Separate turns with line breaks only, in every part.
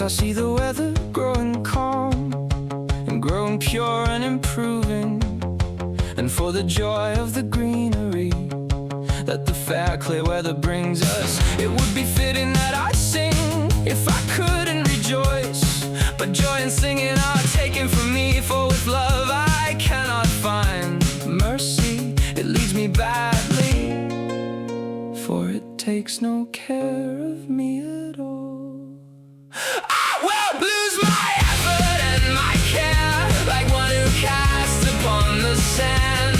I see the weather growing calm and growing pure and improving, and for the joy of the greenery that the fair clear weather brings us, it would be fitting that I sing if I couldn't rejoice. But joy and singing are taken from me, for with love I cannot find mercy. It leads me badly, for it takes no care of me at all. I will lose my effort and my care, like one who casts upon the sand.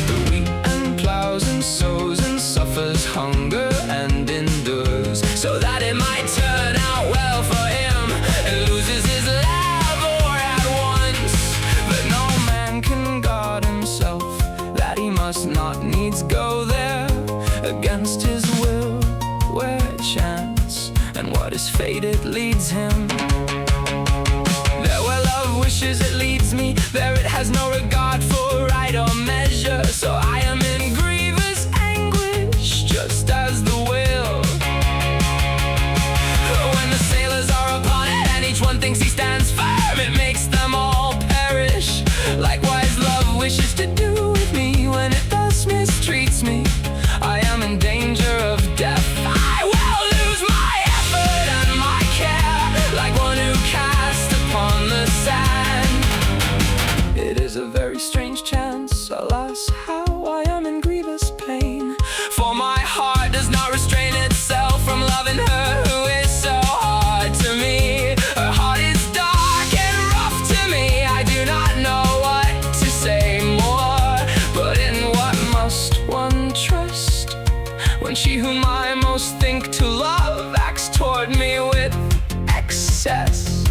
The wheat and plows and sows and suffers hunger and endures, so that it might turn out well for him and loses his labor at once. But no man can guard himself, that he must not needs go there against his will, where chance and what is fated leads him. There where love wishes it leads me, there it has no regard for right or measure. So I am in grievous anguish, just as the whale, when the sailors are upon it and each one thinks he stands firm, it makes them all perish. Likewise love wishes to do with me, when it thus mistreats me, I am in danger of death. I will lose my effort and my care, like one who casts upon the sand. It is a very strange chance, alas, how I am in grievous pain, for my heart does not restrain itself from loving her who is so hard to me. Her heart is dark and rough to me, I do not know what to say more. But in what must one trust, when she whom I most think to love acts toward me with excess,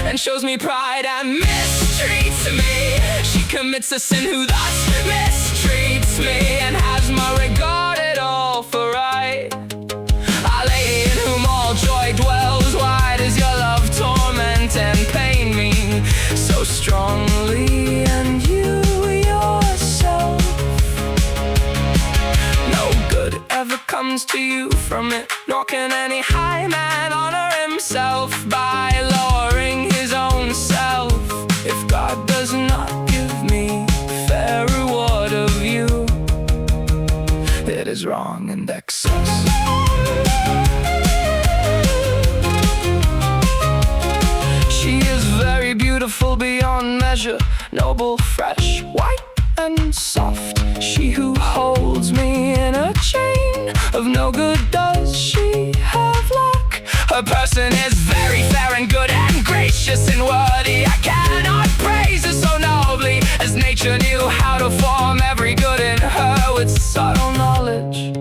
and shows me pride and mistreats me? She commits a sin who thus mistreats me, and has my regard at all for right. Our Lady, in whom all joy dwells, why does your love torment and pain me so strongly? And you yourself, no good ever comes to you from it, nor can any high man honor himself by lowering his own self. If God does not give me fair reward of you, it is wrong and excess. She is very beautiful beyond measure, noble, fresh, white and soft. She who holds me in a chain of no good does she have luck. Her person is very fair and good and gracious and worthy. I cannot praise her so nobly, as nature knew how to form every good in her with subtle knowledge.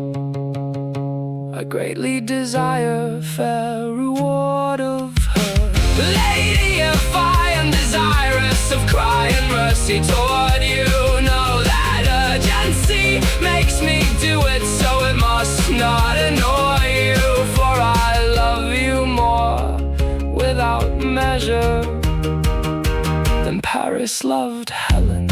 I greatly desire fair reward of her. Lady, if I am desirous of crying mercy toward you, know that urgency makes me do it, so it must not annoy you, for I love you more without measure than Paris loved Helen.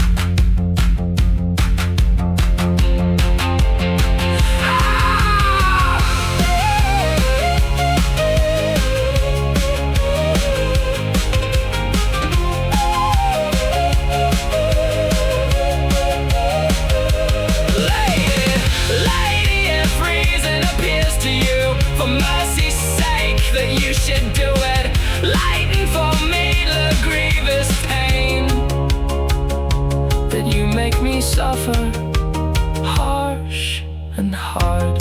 For mercy's sake, that you should do it, lighten for me the grievous pain that you make me suffer, harsh and hard.